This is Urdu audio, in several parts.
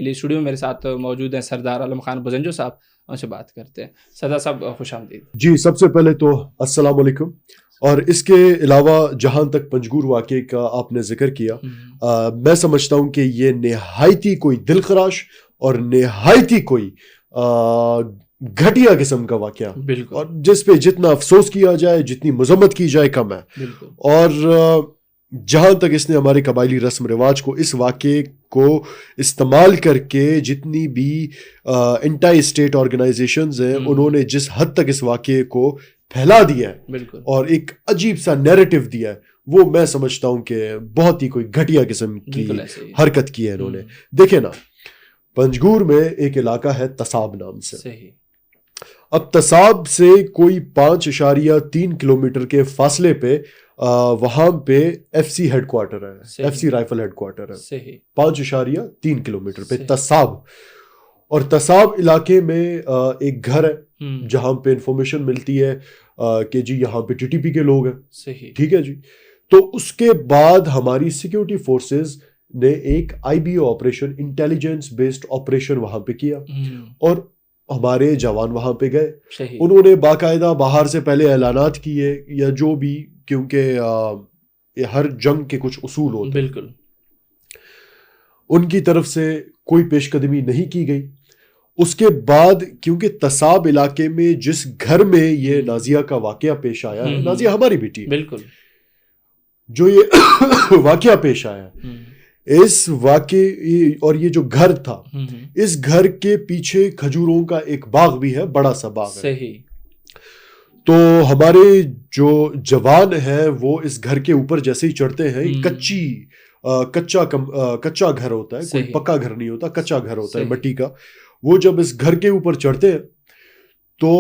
اسٹوڈیو میں میرے ساتھ موجود ہیں سردار عالم خان بزنجو صاحب، ان سے بات کرتے ہیں. سردار صاحب خوش آمدید. جی، سب سے پہلے تو السلام علیکم. اور اس کے علاوہ جہاں تک پنجگور واقعے کا آپ نے ذکر کیا، میں سمجھتا ہوں کہ یہ نہایتی کوئی دل خراش اور نہایتی کوئی گھٹیا قسم کا واقعہ، اور جس پہ جتنا افسوس کیا جائے، جتنی مذمت کی جائے کم ہے. اور جہاں تک اس نے ہمارے قبائلی رسم رواج کو، اس واقعے کو استعمال کر کے جتنی بھی انٹائی اسٹیٹ آرگنائزیشنز ہیں، انہوں نے جس حد تک اس واقعے کو پھیلا دیا ہے اور ایک عجیب سا نیریٹو دیا ہے، وہ میں سمجھتا ہوں کہ بہت ہی کوئی گھٹیا قسم کی حرکت کی ہے انہوں نے. دیکھیں نا، پنجگور میں ایک علاقہ ہے تصاب نام سے. اب تصاب سے کوئی 5.3 کلومیٹر کے فاصلے پہ وہاں پہ ایف سی ہیڈ کوارٹر ہے، F C rifle head quarter ہے. 5.3 کلومیٹر پہ تصاب. اور تصاب علاقے میں ایک گھر ہے جہاں پہ انفارمیشن ملتی ہے کہ جی یہاں پہ ٹی ٹی پی کے لوگ ہیں. ٹھیک ہے جی. تو اس کے بعد ہماری سیکیورٹی فورسز نے ایک I B O operation, intelligence based operation وہاں پہ کیا، اور ہمارے جوان وہاں پہ گئے. انہوں نے باقاعدہ باہر سے پہلے اعلانات کیے یا جو بھی، کیونکہ ہر جنگ کے کچھ اصول ہوتے، بالکل ان کی طرف سے کوئی پیش قدمی نہیں کی گئی. اس کے بعد کیونکہ تصاب علاقے میں جس گھر میں یہ نازیہ کا واقعہ پیش آیا ہے، نازیہ ہماری بیٹی ہے، بالکل جو یہ واقعہ پیش آیا ہے، اس واقعے اور یہ جو گھر تھا، اس گھر کے پیچھے کھجوروں کا ایک باغ بھی ہے، بڑا سا باغ ہے. تو ہمارے جو جوان ہیں وہ اس گھر کے اوپر جیسے ہی چڑھتے ہیں، کچا گھر ہوتا ہے، کوئی پکا گھر نہیں ہوتا، کچا گھر ہوتا ہے مٹی کا. وہ جب اس گھر کے اوپر چڑھتے ہیں تو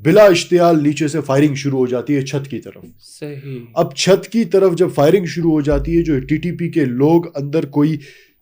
بلا اشتعال نیچے سے فائرنگ شروع ہو جاتی ہے چھت کی طرف. اب چھت کی طرف جب فائرنگ شروع ہو جاتی ہے، جو ٹی ٹی پی کے لوگ، اندر کوئی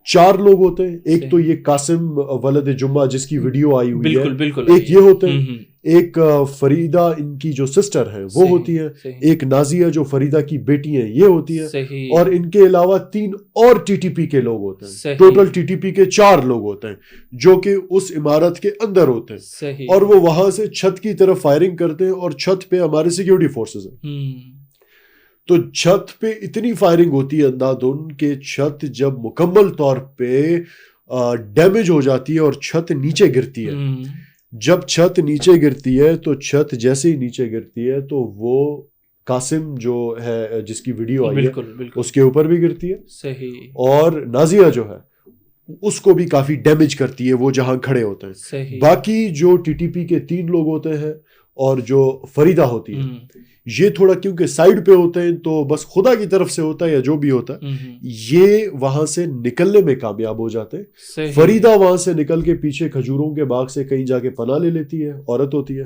4 لوگ ہوتے ہیں. ایک تو یہ قاسم ولد جمعہ جس کی ویڈیو آئی ہوئی ہے، ایک یہ ہوتے ہیں، ایک فریدہ ان کی جو سسٹر ہے وہ ہوتی ہے، ایک نازیہ جو فریدہ کی بیٹی ہیں یہ ہوتی ہے، اور ان کے علاوہ 3 اور ٹی ٹی پی کے لوگ ہوتے ہیں. ٹوٹل ٹی ٹی پی کے 4 لوگ ہوتے ہیں جو کہ اس عمارت کے اندر ہوتے ہیں، اور وہ وہاں سے چھت کی طرف فائرنگ کرتے ہیں، اور چھت پہ ہمارے سیکیورٹی فورسز ہیں. تو چھت پہ اتنی فائرنگ ہوتی ہے اندھادھند کہ چھت جب مکمل طور پہ ڈیمیج ہو جاتی ہے اور چھت نیچے گرتی ہے. جب چھت نیچے گرتی ہے تو چھت جیسے ہی نیچے گرتی ہے تو وہ قاسم جو ہے جس کی ویڈیو آئی ہے اس کے اوپر بھی گرتی ہے، اور نازیہ جو ہے اس کو بھی کافی ڈیمیج کرتی ہے وہ جہاں کھڑے ہوتے ہیں. باقی جو ٹی ٹی پی کے 3 لوگ ہوتے ہیں اور جو فریدہ ہوتی ہے، یہ تھوڑا کیونکہ سائیڈ پہ ہوتے ہیں تو بس خدا کی طرف سے ہوتا ہے یا جو بھی ہوتا ہے، یہ وہاں سے نکلنے میں کامیاب ہو جاتے ہیں. فریدہ وہاں سے نکل کے پیچھے کھجوروں کے باغ سے کہیں جا کے پناہ لے لیتی ہے، عورت ہوتی ہے.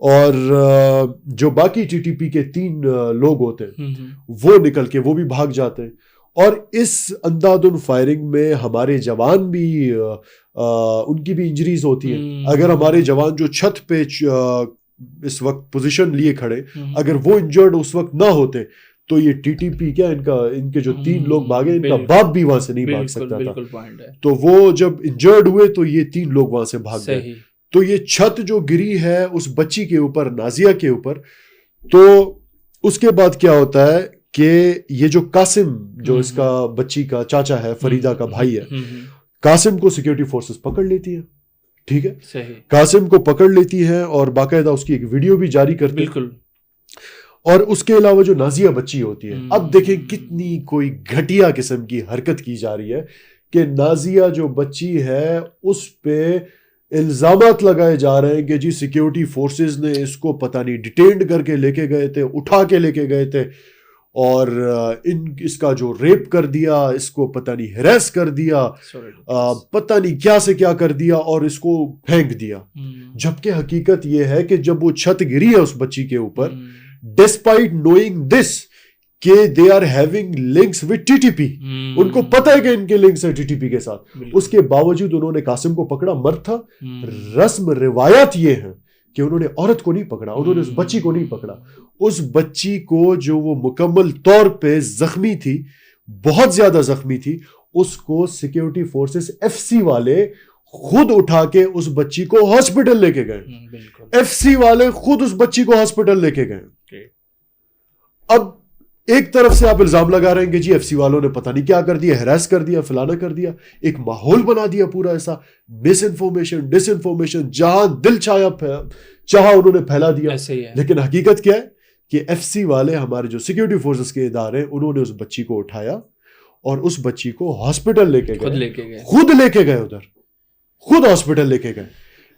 اور جو باقی ٹی ٹی پی کے 3 لوگ ہوتے ہیں وہ نکل کے وہ بھی بھاگ جاتے ہیں. اور اس اندھادھند فائرنگ میں ہمارے جوان بھی ان کی بھی انجریز ہوتی ہیں. اگر ہمارے جوان جو چھت پہ اس وقت پوزیشن لیے کھڑے، اگر وہ انجرڈ اس وقت نہ ہوتے تو یہ ٹی ٹی پی کیا ان کے جو 3 لوگ بھاگے، ان کا باپ بھی وہاں سے نہیں بھاگ سکتا تھا. تو وہ جب انجرڈ ہوئے تو یہ 3 لوگ وہاں سے بھاگ گئے. تو یہ چھت جو گری ہے اس بچی کے اوپر، نازیہ کے اوپر، تو اس کے بعد کیا ہوتا ہے کہ یہ جو قاسم جو اس کا بچی کا چاچا ہے، فریدہ کا بھائی ہے، قاسم کو سیکیورٹی فورسز پکڑ لیتی ہے. ٹھیک ہے، قاسم کو پکڑ لیتی ہے اور باقاعدہ اس کی ایک ویڈیو بھی جاری کرتی ہے. اور اس کے علاوہ جو نازیہ بچی ہوتی ہے، اب دیکھیں کتنی کوئی گھٹیا قسم کی حرکت کی جا رہی ہے کہ نازیہ جو بچی ہے اس پہ الزامات لگائے جا رہے ہیں کہ جی سیکیورٹی فورسز نے اس کو پتہ نہیں ڈیٹینڈ کر کے لے کے گئے تھے، اٹھا کے لے کے گئے تھے، اور اس کا جو ریپ کر دیا، اس کو پتہ نہیں ہریس کر دیا، پتہ نہیں کیا سے کیا کر دیا، اور اس کو پھینک دیا. جبکہ حقیقت یہ ہے کہ جب وہ چھت گری ہے اس بچی کے اوپر، ڈسپائٹ نوئنگ دس کہ they are having links with T T P, ان کو پتہ ہے کہ ان کے لنکس ہیں ٹی ٹی پی کے ساتھ، اس کے باوجود انہوں نے قاسم کو پکڑا. مرد تھا. رسم روایات یہ ہے کہ انہوں نے عورت کو نہیں پکڑا، انہوں نے اس بچی کو نہیں پکڑا. اس بچی کو جو وہ مکمل طور پہ زخمی تھی، بہت زیادہ زخمی تھی، اس کو سیکیورٹی فورسز FC والے خود اٹھا کے اس بچی کو ہاسپٹل لے کے گئے. FC والے خود اس بچی کو ہاسپٹل لے کے گئے. اب ایک طرف سے آپ الزام لگا رہے ہیں کہ جی FC والوں نے پتہ نہیں کیا کر دیا, ہیراس کر دیا, فلانا کر دیا, ایک ماحول بنا دیا پورا ایسا مس انفارمیشن ڈس انفارمیشن, جہاں دل چاہا انہوں نے پھیلا دیا. لیکن حقیقت کیا ہے کہ FC والے ہمارے جو سیکیورٹی فورسز کے ادارے ہیں, انہوں نے اس بچی کو اٹھایا اور اس بچی کو ہاسپٹل لے کے گئے, خود لے کے گئے ادھر, خود ہاسپٹل لے کے گئے.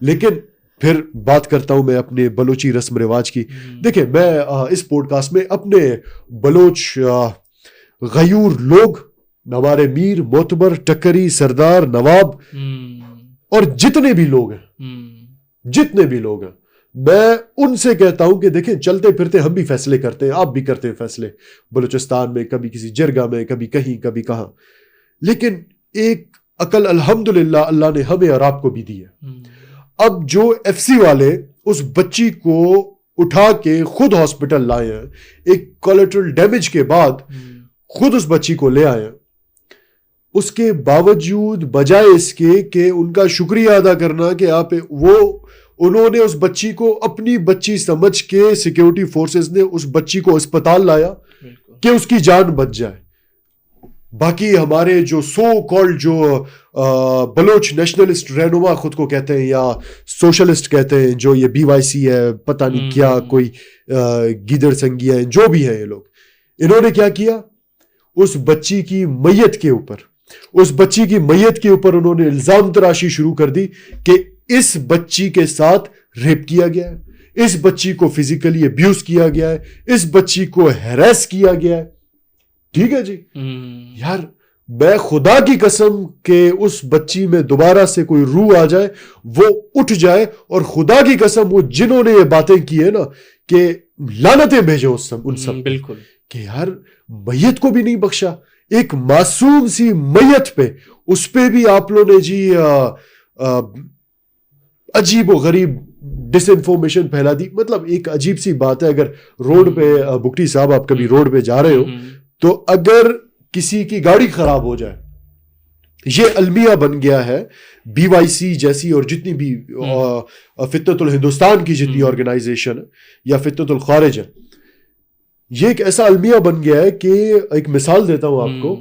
لیکن پھر بات کرتا ہوں میں اپنے بلوچی رسم رواج کی. دیکھیں میں اس پوڈ کاسٹ میں اپنے بلوچ غیور لوگ, ہمارے میر, معتبر, ٹکری, سردار, نواب اور جتنے بھی لوگ ہیں میں ان سے کہتا ہوں کہ دیکھیں چلتے پھرتے ہم بھی فیصلے کرتے ہیں, آپ بھی کرتے ہیں فیصلے بلوچستان میں, کبھی کسی جرگہ میں, کبھی کہیں کبھی کہاں. لیکن ایک عقل الحمدللہ اللہ نے ہمیں اور آپ کو بھی دی ہے. اب جو FC والے اس بچی کو اٹھا کے خود ہاسپٹل لائے ہیں, ایک کولیٹرل ڈیمیج کے بعد خود اس بچی کو لے آئے ہیں, اس کے باوجود بجائے اس کے کہ ان کا شکریہ ادا کرنا کہ آپ انہوں نے اس بچی کو اپنی بچی سمجھ کے سیکیورٹی فورسز نے اس بچی کو اسپتال لایا کہ اس کی جان بچ جائے. باقی ہمارے جو سو کالڈ جو بلوچ نیشنلسٹ رہنما خود کو کہتے ہیں یا سوشلسٹ کہتے ہیں, جو یہ BYC ہے, پتہ نہیں کیا, کوئی گیدڑ سنگیا ہیں, جو بھی ہیں یہ لوگ, انہوں نے کیا کیا, اس بچی کی میت کے اوپر انہوں نے الزام تراشی شروع کر دی کہ اس بچی کے ساتھ ریپ کیا گیا ہے, اس بچی کو فزیکلی ابیوز کیا گیا ہے, اس بچی کو ہیراس کیا گیا ہے. ٹھیک ہے جی, یار میں خدا کی قسم کہ اس بچی میں دوبارہ سے کوئی روح آ جائے, وہ اٹھ جائے, اور خدا کی قسم وہ جنہوں نے یہ باتیں کی ہے نا کہ لعنتیں بھیجو ان سب بالکل, کہ یار میت کو بھی نہیں بخشا, ایک معصوم سی میت پہ, اس پہ بھی آپ لوگوں نے جی عجیب و غریب ڈس انفارمیشن پھیلا دی. مطلب ایک عجیب سی بات ہے, اگر روڈ پہ بگٹی صاحب آپ کبھی روڈ پہ جا رہے ہو تو اگر کسی کی گاڑی خراب ہو جائے, یہ المیہ بن گیا ہے BYC جیسی اور جتنی بھی فتنۃ الہندوستان کی جتنی آرگنائزیشن یا فتنۃ الخارج ہے, یہ ایک ایسا المیہ بن گیا ہے کہ ایک مثال دیتا ہوں آپ کو.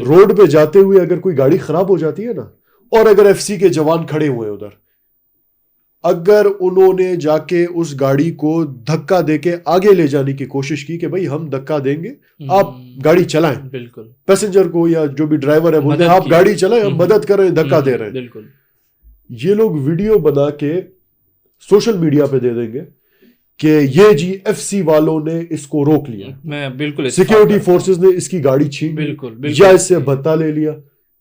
روڈ پہ جاتے ہوئے اگر کوئی گاڑی خراب ہو جاتی ہے نا, اور اگر FC کے جوان کھڑے ہوئے ادھر, اگر انہوں نے جا کے اس گاڑی کو دھکا دے کے آگے لے جانے کی کوشش کی کہ بھائی ہم دھکا دیں گے, آپ گاڑی چلائیں, بالکل پیسنجر کو یا جو بھی ڈرائیور ہے بولتے ہیں آپ گاڑی چلائیں, ہم مدد کر رہے ہیں, دھکا دے رہے ہیں, بالکل. یہ لوگ ویڈیو بنا کے سوشل میڈیا پہ دے دیں گے کہ یہ جی FC والوں نے اس کو روک لیا, میں بالکل سیکیورٹی فورسز نے اس کی گاڑی چھین, بالکل یا اس سے بھتہ لے لیا.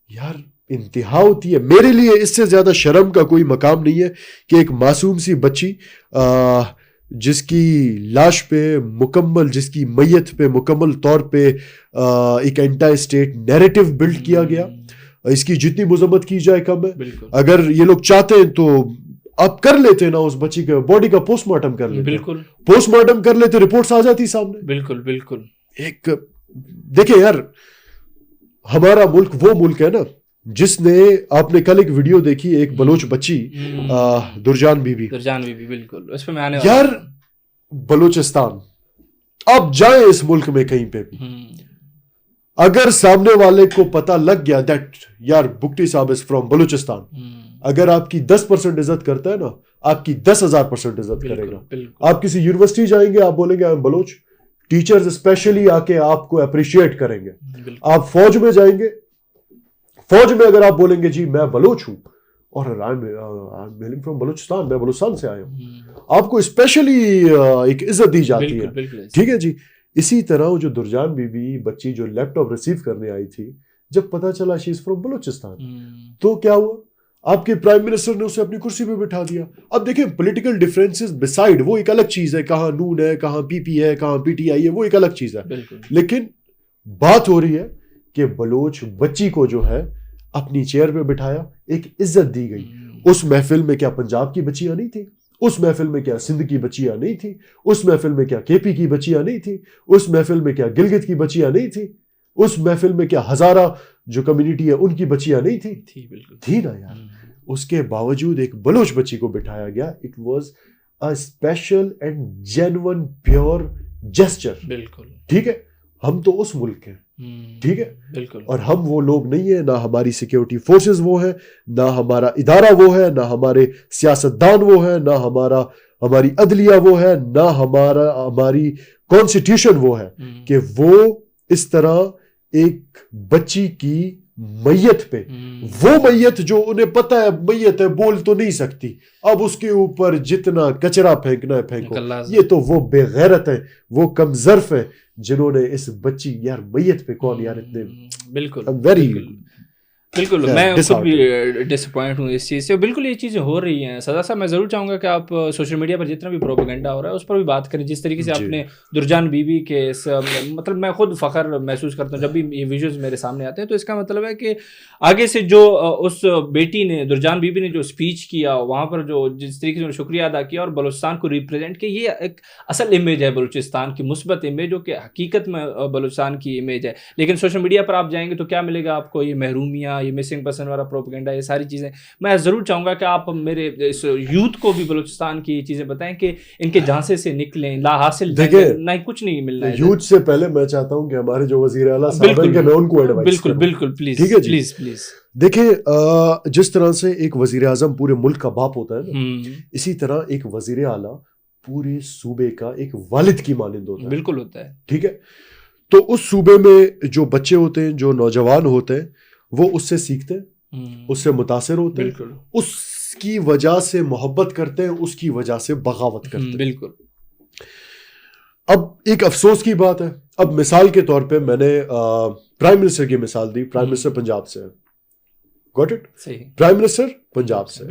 یار انتہا ہوتی ہے. میرے لیے اس سے زیادہ شرم کا کوئی مقام نہیں ہے کہ ایک معصوم سی بچی جس کی لاش پہ مکمل, جس کی میت پہ مکمل طور پہ ایک اینٹا اسٹیٹ نیریٹو بلڈ کیا گیا, اس کی جتنی مذمت کی جائے کم ہے. اگر یہ لوگ چاہتے ہیں تو آپ کر لیتے نا, اس بچی کے باڈی کا پوسٹ مارٹم کر لیتے, بالکل پوسٹ مارٹم کر لیتے, رپورٹس آ جاتی سامنے, بالکل بالکل. ایک دیکھیں یار, ہمارا ملک وہ ملک ہے نا جس نے, آپ نے کل ایک ویڈیو دیکھی ایک بلوچ بچی درجان بی بی, بالکل اس پہ میں آنے یار بلوچستان, آپ جائیں اس ملک میں کہیں پہ بھی, اگر سامنے والے کو پتہ لگ گیا دیٹ یار بگٹی صاحب از فرام بلوچستان, اگر آپ کی 10% عزت کرتا ہے نا, آپ کی 10,000% عزت کرے گا. آپ کسی یونیورسٹی جائیں گے, آپ بولیں گے I am Baloch, teachers specially آ کے آپ کو اپریشیٹ کریں گے. آپ فوج میں جائیں گے, فوج میں اگر آپ بولیں گے جی میں بلوچ ہوں اور فرام بلوچستان, میں بلوچستان سے آیا ہوں, آپ کو اسپیشلی ایک عزت دی جاتی ہے. ٹھیک ہے جی. اسی طرح جو درجان بی بی بچی جو لیپ ٹاپ ریسیو کرنے آئی تھی, جب پتا چلا شی از فرام بلوچستان, تو کیا ہوا, آپ کے پرائم منسٹر نے اسے اپنی کرسی پہ بٹھا دیا. اب دیکھیں پولیٹیکل ڈفرینسز بسائڈ, وہ ایک الگ چیز ہے, کہاں نون ہے, کہاں PP ہے, کہاں PTI ہے, وہ ایک الگ چیز ہے. لیکن بات ہو رہی ہے کہ بلوچ بچی کو جو ہے اپنی چیئر پہ بٹھایا, ایک عزت دی گئی. اس محفل میں کیا پنجاب کی بچیاں نہیں تھی, اس محفل میں کیا سندھ کی بچیاں نہیں تھی, اس محفل میں کیا KP کی بچیاں نہیں تھی, اس محفل میں کیا گلگت کی بچیاں نہیں تھی, اس محفل میں کیا ہزارہ جو کمیونٹی ہے ان کی بچیاں نہیں تھی نا یار. اس کے باوجود ایک بلوچ بچی کو بٹھایا گیا. It was a special and genuine pure gesture. بالکل ٹھیک ہے. ہم تو اس ملک کے ٹھیک ہے بالکل, اور ہم وہ لوگ نہیں ہیں, نہ ہماری سیکیورٹی فورسز وہ ہیں, نہ ہمارا ادارہ وہ ہے, نہ ہمارے سیاستدان وہ ہیں, نہ ہماری عدلیہ وہ ہے, نہ ہماری کانسٹیٹیوشن وہ ہے کہ وہ اس طرح ایک بچی کی میت پہ, وہ میت جو انہیں پتا ہے میت ہے, بول تو نہیں سکتی, اب اس کے اوپر جتنا کچرا پھینکنا ہے پھینکو. یہ تو وہ بے غیرت ہے, وہ کم ظرف ہے جنہوں نے اس بچی یار میت پہ کون یار اتنے. بالکل ویری بالکل میں خود بھی ڈس اپوائنٹ ہوں اس چیز سے. بالکل یہ چیزیں ہو رہی ہیں. سزا صاحب میں ضرور چاہوں گا کہ آپ سوشل میڈیا پر جتنا بھی پروپیگنڈا ہو رہا ہے اس پر بھی بات کریں. جس طریقے سے آپ نے درجان بی بی کے مطلب میں خود فخر محسوس کرتا ہوں جب بھی یہ ویژوز میرے سامنے آتے ہیں, تو اس کا مطلب ہے کہ آگے سے جو اس بیٹی نے درجان بی بی نے جو اسپیچ کیا وہاں پر جو جس طریقے سے شکریہ ادا کیا اور بلوچستان کو ریپرزینٹ کیا, یہ ایک اصل امیج ہے بلوچستان کی, مثبت امیج جو کہ حقیقت میں بلوچستان کی امیج ہے. لیکن سوشل میڈیا پر آپ جائیں گے تو کیا ملے گا آپ کو؟ یہ محرومیاں, یہ مسنگ پرسن والا پروپیگنڈا, یہ ساری چیزیں. میں ضرور چاہوں گا کہ آپ میرے اس یوتھ کو بھی بلوچستان کی چیزیں بتائیں کہ ان کے جھانسے سے نکلیں, لا حاصل نہ کچھ نہیں ملنا ہے. یوتھ سے پہلے میں چاہتا ہوں کہ ہمارے جو وزیر اعلیٰ صاحب ہیں کہ میں ان کو ایڈوائز کروں. بالکل پلیز پلیز پلیز. دیکھیں جس طرح سے ایک وزیر اعظم پورے ملک کا باپ ہوتا ہے نا, اسی طرح ایک وزیر اعلیٰ پورے صوبے کا ایک والد کی مانند ہوتا ہے. بالکل ہوتا ہے. ٹھیک ہے. تو اس صوبے میں جو بچے ہوتے ہیں, جو نوجوان ہوتے ہیں, وہ اس سے سیکھتے ہیں, اس سے متاثر ہوتے ہیں, اس کی وجہ سے محبت کرتے ہیں, اس کی وجہ سے بغاوت کرتے ہیں. بالکل. اب ایک افسوس کی بات ہے, اب مثال کے طور پہ میں نے پرائم منسٹر کی مثال دی. پرائم منسٹر پنجاب سے, got it, prime minister Punjab سے.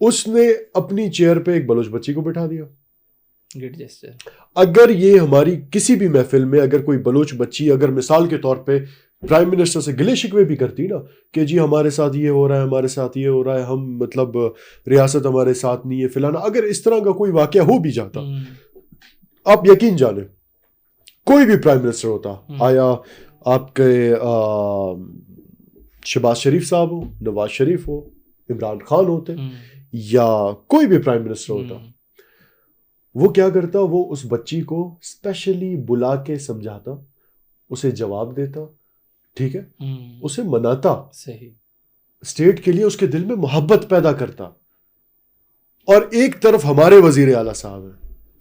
اس نے اپنی چیئر پہ ایک بلوچ بچی کو بٹھا دیا. اگر یہ ہماری کسی بھی محفل میں اگر کوئی بلوچ بچی اگر مثال کے طور پہ پرائم منسٹر سے گلے شکوے بھی کرتی نا کہ جی ہمارے ساتھ یہ ہو رہا ہے, ہمارے ساتھ یہ ہو رہا ہے, ہم مطلب ریاست ہمارے ساتھ نہیں ہے فلانا, اگر اس طرح کا کوئی واقعہ ہو بھی جاتا, آپ یقین جانیں کوئی بھی پرائم منسٹر ہوتا, آیا آپ کے شہباز شریف صاحب ہو, نواز شریف ہو, عمران خان ہوتے, یا کوئی بھی پرائم منسٹر ہوتا, وہ کیا کرتا, وہ اس بچی کو اسپیشلی بلا کے سمجھاتا, اسے جواب دیتا, ٹھیک ہے, اسے مناتا, اسٹیٹ کے لیے اس کے دل میں محبت پیدا کرتا. اور ایک طرف ہمارے وزیر اعلیٰ صاحب ہیں,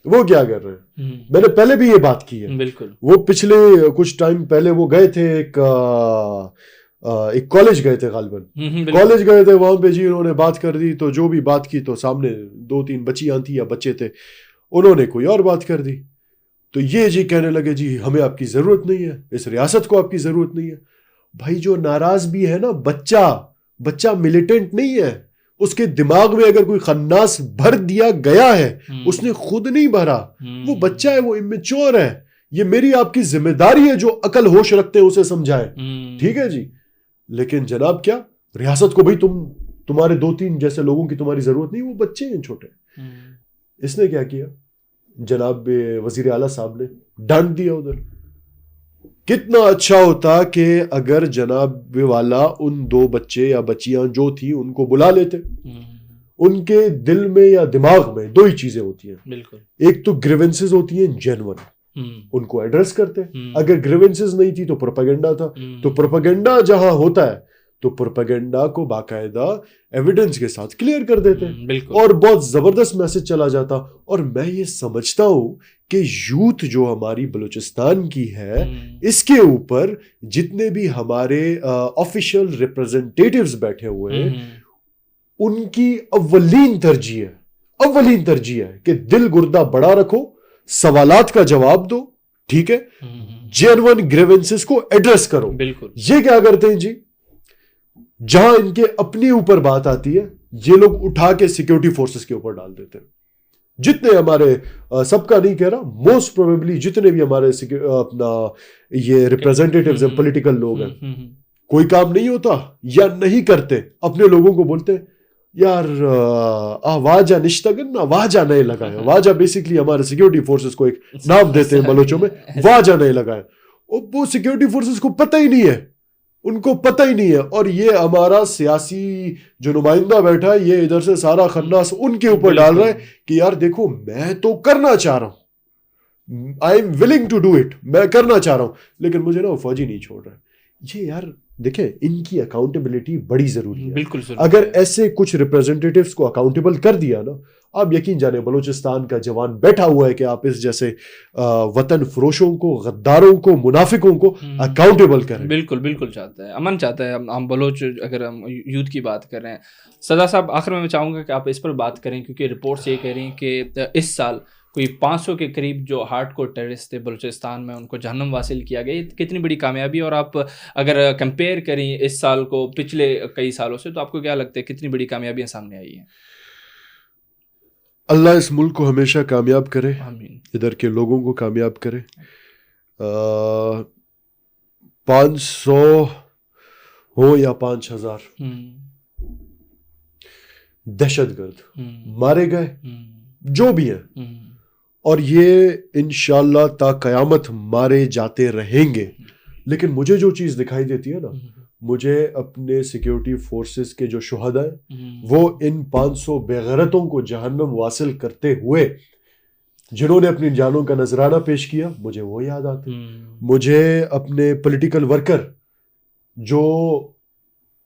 وہ کیا کر رہے ہیں, میں نے پہلے بھی یہ بات کی ہے. بالکل. وہ پچھلے کچھ ٹائم پہلے وہ گئے تھے ایک کالج گئے تھے, غالباً کالج گئے تھے, وہاں پہ جی انہوں نے بات کر دی, تو جو بھی بات کی تو سامنے 2-3 بچیاں تھیں یا بچے تھے, انہوں نے کوئی اور بات کر دی. تو یہ جی کہنے لگے جی ہمیں آپ کی ضرورت نہیں ہے, اس ریاست کو آپ کی ضرورت نہیں ہے. بھائی جو ناراض بھی ہے نا بچہ ملیٹنٹ نہیں ہے, اس کے دماغ میں اگر کوئی خناس بھر دیا گیا ہے, اس نے خود نہیں بھرا, وہ بچہ ہے, وہ امیچور ہے. یہ میری آپ کی ذمہ داری ہے جو عقل ہوش رکھتے ہیں اسے سمجھائے, ٹھیک ہے جی. لیکن جناب کیا ریاست کو بھائی تمہارے 2-3 جیسے لوگوں کی تمہاری ضرورت نہیں, وہ بچے ہیں چھوٹے. اس نے کیا کیا, جناب وزیر اعلیٰ صاحب نے ڈانٹ دیا ادھر. کتنا اچھا ہوتا کہ اگر جناب والا ان 2 بچے یا بچیاں جو تھی ان کو بلا لیتے. ان کے دل میں یا دماغ میں 2 ہی چیزیں ہوتی ہیں. بالکل. ایک تو گریونسز ہوتی ہیں جینون, ان کو ایڈریس کرتے. اگر گریونسز نہیں تھی تو پروپیگنڈا تھا, تو پروپیگنڈا جہاں ہوتا ہے تو پروپیگنڈا کو باقاعدہ ایویڈنس کے ساتھ کلیئر کر دیتے, اور بہت زبردست میسج چلا جاتا. اور میں یہ سمجھتا ہوں کہ یوتھ جو ہماری بلوچستان کی ہے, اس کے اوپر جتنے بھی ہمارے آفیشیل ریپرزنٹیٹیوز بیٹھے ہوئے ہیں, ان کی اولین ترجیح ہے کہ دل گردہ بڑا رکھو, سوالات کا جواب دو, ٹھیک ہے, جینون گریونسز کو ایڈریس کرو. بالکل. یہ کیا کرتے ہیں جی, جہاں ان کے اپنے اوپر بات آتی ہے یہ لوگ اٹھا کے سیکیورٹی فورسز کے اوپر ڈال دیتے ہیں. جتنے ہمارے سب کا نہیں کہہ رہا, موسٹ پروبیبلی جتنے بھی ہمارے اپنا یہ ریپرزینٹیٹیوز ہیں, پولیٹیکل لوگ ہیں, کوئی کام نہیں ہوتا یا نہیں کرتے, اپنے لوگوں کو بولتے یار واجہ نشتگن نا, واجہ نہیں لگائے. واجہ بیسکلی ہمارے سیکیورٹی فورسز کو ایک نام دیتے ہیں بلوچوں میں, واجہ نہیں لگائے. وہ سیکیورٹی فورسز کو پتہ ہی نہیں ہے, ان کو پتہ ہی نہیں ہے. اور یہ ہمارا سیاسی جو نمائندہ بیٹھا ہے یہ ادھر سے سارا خناس ان کے اوپر ڈال رہا ہے کہ یار دیکھو میں تو کرنا چاہ رہا ہوں, I'm willing to do it, میں کرنا چاہ رہا ہوں, لیکن مجھے نا وہ فوجی نہیں چھوڑ رہا. یہ یار دیکھیں ان کی اکاؤنٹیبلٹی بڑی ضروری ہے. بالکل اگر ایسے کچھ ریپرزینٹیٹیوز کو اکاؤنٹیبل کر دیا نا, آپ یقین جانے بلوچستان کا جوان بیٹھا ہوا ہے کہ آپ اس جیسے وطن فروشوں کو, غداروں کو, منافقوں کو اکاؤنٹیبل کریں. بالکل بالکل چاہتا ہے, امن چاہتا ہے. ہم بلوچ اگر ہم یوتھ کی بات کر رہے ہیں, سزا صاحب آخر میں چاہوں گا کہ آپ اس پر بات کریں, کیونکہ رپورٹس یہ کہہ رہی ہیں کہ اس سال کوئی 500 کے قریب جو ہارڈ کور ٹیررسٹ تھے بلوچستان میں ان کو جہنم واصل کیا گیا. یہ کتنی بڑی کامیابی, اور آپ اگر کمپیئر کریں اس سال کو پچھلے کئی سالوں سے, تو آپ کو کیا لگتا ہے کتنی بڑی کامیابیاں سامنے آئی ہیں؟ اللہ اس ملک کو ہمیشہ کامیاب کرے, آمین. ادھر کے لوگوں کو کامیاب کرے. 500 ہو یا 5000 دہشت گرد مارے گئے جو بھی ہیں, اور یہ انشاءاللہ تا قیامت مارے جاتے رہیں گے. لیکن مجھے جو چیز دکھائی دیتی ہے نا, مجھے اپنے سیکیورٹی فورسز کے جو شہداء ہیں وہ ان 500 بے غیرتوں کو جہنم واصل کرتے ہوئے جنہوں نے اپنی جانوں کا نذرانہ پیش کیا, مجھے وہ یاد آتے. مجھے اپنے پولیٹیکل ورکر جو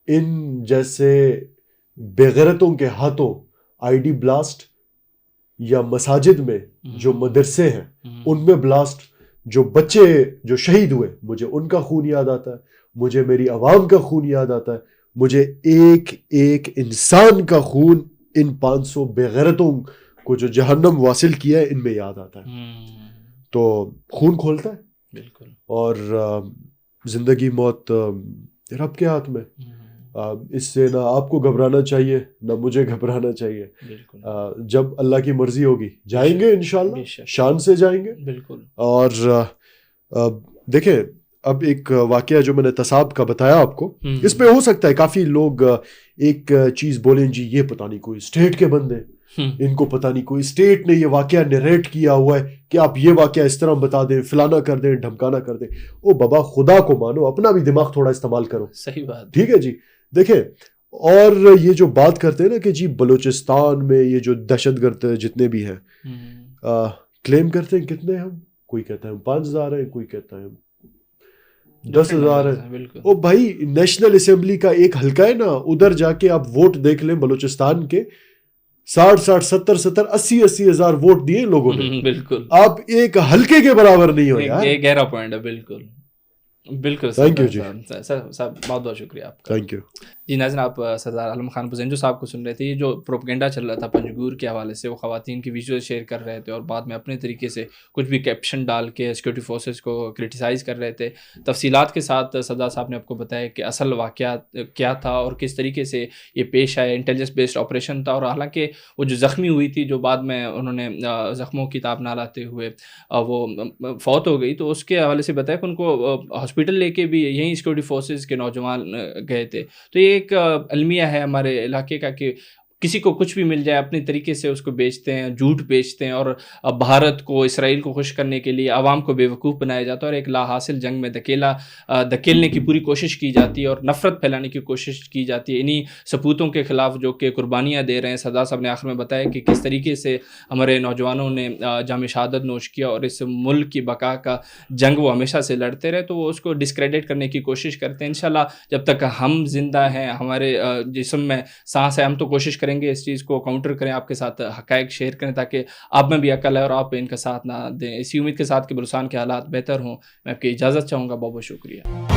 ان جیسے بے غیرتوں کے ہاتھوں آئی ڈی بلاسٹ یا مساجد میں جو مدرسے ہیں ان میں بلاسٹ, جو بچے جو شہید ہوئے, مجھے ان کا خون یاد آتا ہے, مجھے میری عوام کا خون یاد آتا ہے, مجھے ایک ایک انسان کا خون ان 500 بے غیرتوں کو جو جہنم واصل کیا ہے ان میں یاد آتا ہے. تو خون کھولتا ہے بالکل, اور زندگی موت رب کے ہاتھ میں. اس سے نہ آپ کو گھبرانا چاہیے نہ مجھے گھبرانا چاہیے. جب اللہ کی مرضی ہوگی جائیں گے انشاءاللہ, شان سے جائیں گے. بالکل. اور دیکھیں اب ایک واقعہ جو میں نے تصاب کا بتایا آپ کو, اس پہ ہو سکتا ہے کافی لوگ ایک چیز بولیں, جی یہ پتہ نہیں کوئی اسٹیٹ کے بندے, ان کو پتہ نہیں کوئی اسٹیٹ نے یہ واقعہ نریٹ کیا ہوا ہے کہ آپ یہ واقعہ اس طرح بتا دیں, فلانا کر دیں, دھمکانا کر دیں. او بابا خدا کو مانو, اپنا بھی دماغ تھوڑا استعمال کرو. صحیح بات, ٹھیک ہے جی. دیکھیں, اور یہ جو بات کرتے ہیں نا کہ جی بلوچستان میں یہ جو دہشت گرد جتنے بھی ہیں کلیم کرتے ہیں کتنے ہم, کوئی کہتا ہے 5000 ہیں, کوئی کہتا ہے 10,000 ہیں. او بھائی نیشنل اسمبلی کا ایک حلقہ ہے نا, ادھر جا کے آپ ووٹ دیکھ لیں بلوچستان کے, 60 70 80 ہزار ووٹ دیے لوگوں نے. بالکل, آپ ایک حلقے کے برابر نہیں ہو یار. یہ گہرا پوائنٹ ہے. بالکل بالکل. تھینک یو جی صاحب, بہت بہت شکریہ آپ کا. تھینک یو جی. ناظرین, آپ سردار عالم خان بزنجو صاحب کو سن رہے تھے. یہ جو پروپیگنڈا چل رہا تھا پنجگور کے حوالے سے, وہ خواتین کی ویڈیوز شیئر کر رہے تھے اور بعد میں اپنے طریقے سے کچھ بھی کیپشن ڈال کے سیکورٹی فورسز کو کرٹیسائز کر رہے تھے. تفصیلات کے ساتھ سردار صاحب نے آپ کو بتایا کہ اصل واقعات کیا تھا اور کس طریقے سے یہ پیش آیا. انٹیلیجنس بیسڈ آپریشن تھا, اور حالانکہ وہ جو زخمی ہوئی تھی, جو بعد میں انہوں نے زخموں کی تاب نہ لاتے ہوئے وہ فوت ہو گئی, تو اس کے حوالے سے بتایا کہ ان کو ہاسپٹل لے کے بھی یہیں سیکورٹی فورسز کے نوجوان گئے تھے. تو یہ ایک المیہ ہے ہمارے علاقے کا کہ کسی کو کچھ بھی مل جائے اپنے طریقے سے اس کو بیچتے ہیں, جھوٹ بیچتے ہیں, اور بھارت کو, اسرائیل کو خوش کرنے کے لیے عوام کو بے وقوف بنایا جاتا ہے, اور ایک لا حاصل جنگ میں دھکیلنے کی پوری کوشش کی جاتی ہے اور نفرت پھیلانے کی کوشش کی جاتی ہے انہی سپوتوں کے خلاف جو کہ قربانیاں دے رہے ہیں. سردار صاحب نے آخر میں بتایا کہ کس طریقے سے ہمارے نوجوانوں نے جام شہادت نوش کیا, اور اس ملک کی بقا کا جنگ وہ ہمیشہ سے لڑتے رہے, تو وہ اس کو ڈسکریڈٹ کرنے کی کوشش کرتے ہیں. انشاءاللہ جب تک ہم زندہ ہیں, ہمارے جسم میں سانس ہے, ہم تو کوشش کریں گے اس چیز کو کاؤنٹر کریں, آپ کے ساتھ حقائق شیئر کریں تاکہ آپ میں بھی عقل ہے اور آپ ان کا ساتھ نہ دیں. اسی امید کے ساتھ کہ بلوچستان کے حالات بہتر ہوں, میں آپ کی اجازت چاہوں گا. بہت بہت شکریہ.